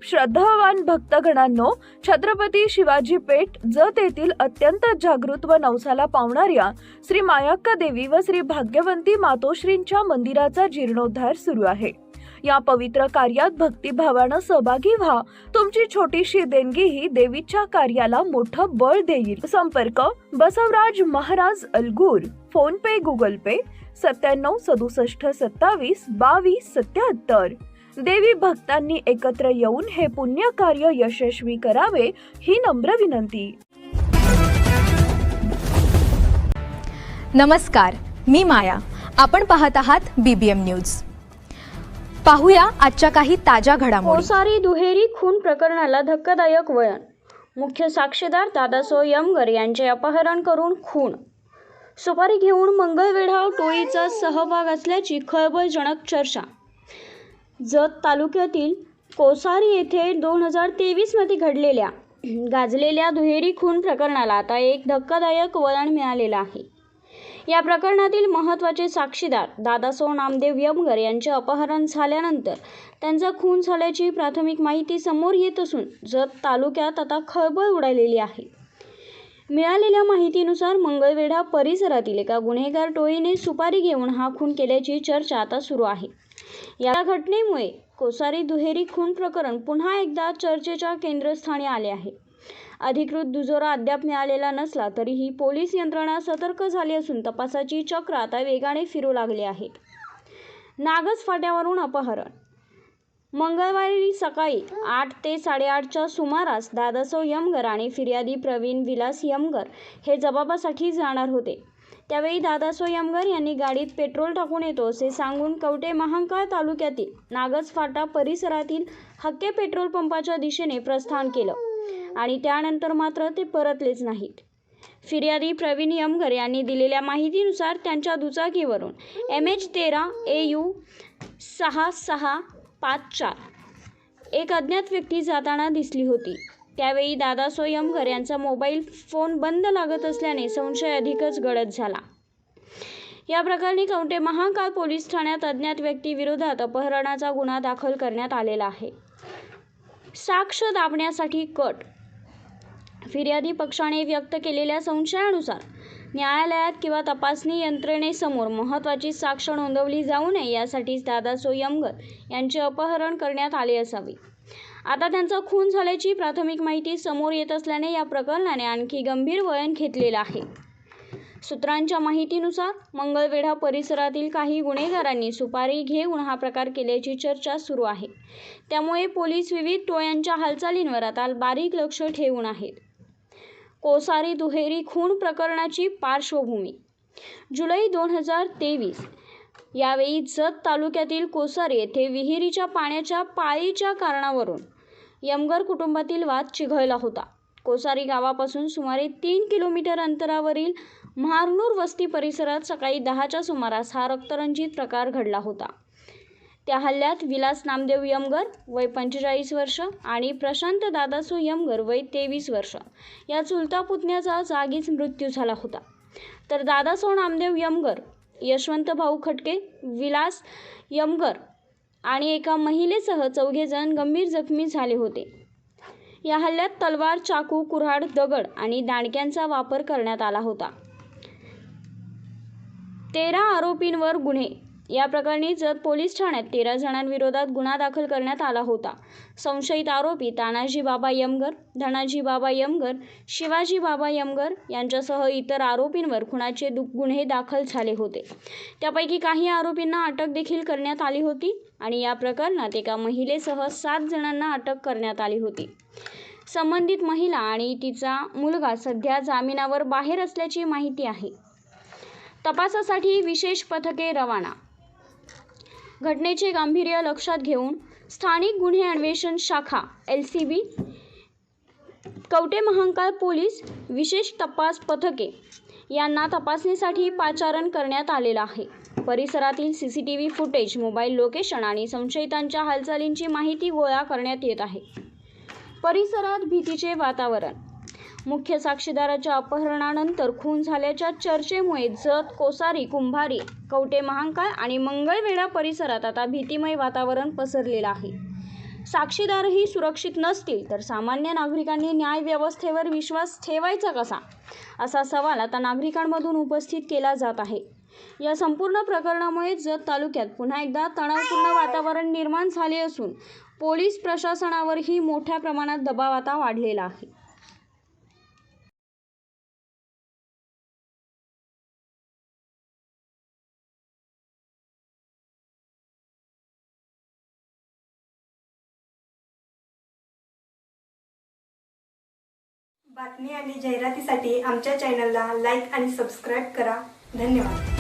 श्रद्धावान भक्तगणांनो, छत्रपती शिवाजी पेठ जत येथील अत्यंत जागृत व नवसाला पावणाऱ्या श्री मायाक्का देवी व श्री भाग्यवंती मातोश्रींच्या मंदिराचा जीर्णोद्धार सुरू आहे। या पवित्र कार्यात भक्तिभावानं सहभागी व्हा। तुमची छोटीशी देणगी ही देवीच्या कार्याला मोठं बळ देईल। संपर्क बसवराज महाराज अलगूर, फोन पे, गुगल पे 97 67 27 22 77। देवी भक्तांनी एकत्र येऊन हे पुण्य कार्य यशस्वी करावे ही नम्र विनंती। नमस्कार, मी माया। आपण पाहत आहात BBM न्यूज। पाहूया आजच्या काही ताज्या घडामोडी। कोसारी दुहेरी खून प्रकरणाला धक्कादायक वळण। मुख्य साक्षीदार दादासो यमगर यांचे अपहरण करून खून। सुपारी घेऊन मंगळवेढा टोळीचा सहभाग असल्याची खळबळजनक चर्चा। जत तालुक्यातील कोसारी येथे 2023 मध्ये घडलेल्या गाजलेल्या दुहेरी खून प्रकरणाला आता एक धक्कादायक वळण मिळालेलं आहे। या प्रकरणातील महत्त्वाचे साक्षीदार दादासो नामदेव यमगर यांचे अपहरण झाल्यानंतर त्यांचा खून झाल्याची प्राथमिक माहिती समोर येत असून जत तालुक्यात आता खळबळ उडालेली आहे। मिळालेल्या माहितीनुसार मंगळवेढा परिसरातील एका गुन्हेगार टोळीने सुपारी घेऊन हा खून केल्याची चर्चा आता सुरू आहे। या घटनेमुळे कोसारी दुहेरी खून प्रकरण पुन्हा एकदा चर्चेच्या केंद्रस्थानी आले आहे। अधिकृत दुजोरा अद्याप मिळालेला नसला तरीही पोलीस यंत्रणा सतर्क झाली असून तपासाची चक्र आता वेगाने फिरू लागली आहेत। नागज फाट्यावरून अपहरण। मंगळवारी सकाळी 8 ते 8:30च्या सुमारास दादासो यमगर आणि फिर्यादी प्रवीण विलास यमगर हे जबाबासाठी जाणार होते। त्यावेळी दादासो यमगर यांनी गाडीत पेट्रोल टाकून येतो असे सांगून कवठे महांकाळ तालुक्यातील नागज फाटा परिसरातील हक्के पेट्रोल पंपाच्या दिशेने प्रस्थान केलं आणि त्यानंतर मात्र ते परतलेच नाहीत। फिर्यादी प्रवीण यमगर यांनी दिलेल्या माहितीनुसार त्यांच्या दुचाकीवरून MH13 AU 6654 एक अज्ञात व्यक्ती जाताना दिसली होती। त्यावेळी दादासो यमगर यांचा मोबाईल फोन बंद लागत असल्याने संशय अधिकच गडद झाला। या प्रकरणी कवठे महांकाळ पोलीस ठाण्यात अज्ञात व्यक्ती विरोधात अपहरणाचा गुन्हा दाखल करण्यात आलेला आहे। साक्ष दाबण्यासाठी कट। फिर्यादी पक्षाने व्यक्त केलेल्या संशयानुसार न्यायालयात किंवा तपासणी यंत्रणेसमोर महत्त्वाची साक्ष नोंदवली जाऊ नये यासाठीच दादासो यमगर यांचे अपहरण करण्यात आले असावे। आता त्यांचा खून झाल्याची प्राथमिक माहिती समोर येत असल्याने या प्रकरणाने आणखी गंभीर वळण घेतलेलं आहे। सूत्रांच्या माहितीनुसार मंगळवेढा परिसरातील काही गुन्हेगारांनी सुपारी घेऊन हा प्रकार केल्याची चर्चा सुरू आहे। त्यामुळे पोलीस विविध टोळ्यांच्या हालचालींवर आता बारीक लक्ष ठेवून आहेत। कोसारी दुहेरी खून प्रकरणाची पार्श्वभूमी। जुलै 2023 यावेळी जत तालुक्यातील कोसारी येथे विहिरीच्या पाण्याच्या पाळीच्या कारणावरून यमगर कुटुंबातील वाद चिघळला होता। कोसारी गावापासून सुमारे 3 किलोमीटर अंतरावरील म्हारनूर वस्ती परिसरात सकाळी 10च्या सुमारास हा रक्तरंजित प्रकार घडला होता। त्या हल्ल्यात विलास नामदेव यमगर वय 45 वर्ष आणि प्रशांत दादासो यमगर वय 23 वर्ष या चुलता पुतण्याचा जागीच मृत्यू झाला होता। तर दादासो नामदेव यमगर, यशवंत भाऊ खटके, विलास यमगर आणि एका महिलेसह 4 जण गंभीर जखमी झाले होते। या हल्ल्यात तलवार, चाकू, कुऱ्हाड, दगड आणि दांडक्यांचा वापर करण्यात आला होता। 13 आरोपींवर गुन्हे। या प्रकरणी जत पोलीस ठाण्यात 13 जणांविरोधात गुन्हा दाखल करण्यात आला होता। संशयित आरोपी तानाजी बाबा यमगर, धनाजी बाबा यमगर, शिवाजी बाबा यमगर यांच्यासह इतर आरोपींवर खुनाचे गुन्हे दाखल झाले होते। त्यापैकी काही आरोपींना अटक देखील करण्यात आली होती आणि या प्रकरणात एका महिलेसह 7 जणांना अटक करण्यात आली होती। संबंधित महिला आणि तिचा मुलगा सध्या जामिनावर बाहेर असल्याची माहिती आहे। तपासासाठी विशेष पथके रवाना। घटनेचे गांभीर्य लक्षात घेऊन स्थानिक गुन्हे अन्वेषण शाखा LCB, कवठे महांकाळ पोलीस विशेष तपास पथके यांना तपासणीसाठी पाचारण करण्यात आलेलं आहे। परिसरातील CCTV फुटेज, मोबाईल लोकेशन आणि संशयितांच्या हालचालींची माहिती गोळा करण्यात येत आहे। परिसरात भीतीचे वातावरण। मुख्य साक्षीदाराच्या अपहरणानंतर खून झाल्याच्या चर्चेमुळे जत, कोसारी, कुंभारी, कवठे महांकाळ आणि मंगळवेढा परिसरात आता भीतिमय वातावरण पसरलेलं आहे। साक्षीदारही सुरक्षित नसतील तर सामान्य नागरिकांनी न्याय व्यवस्थेवर विश्वास ठेवायचा कसा, असा सवाल आता नागरिकांमधून उपस्थित केला जात आहे. या संपूर्ण प्रकरणामुळे जत तालुक्यात पुन्हा एकदा तणावपूर्ण वातावरण निर्माण झाले असून पोलीस प्रशासनावरही मोठ्या प्रमाणात दबाव आता वाढलेला आहे. बातमी आणि जाहिरातीसाठी आमच्या चॅनलला लाईक आणि सबस्क्राईब करा. धन्यवाद.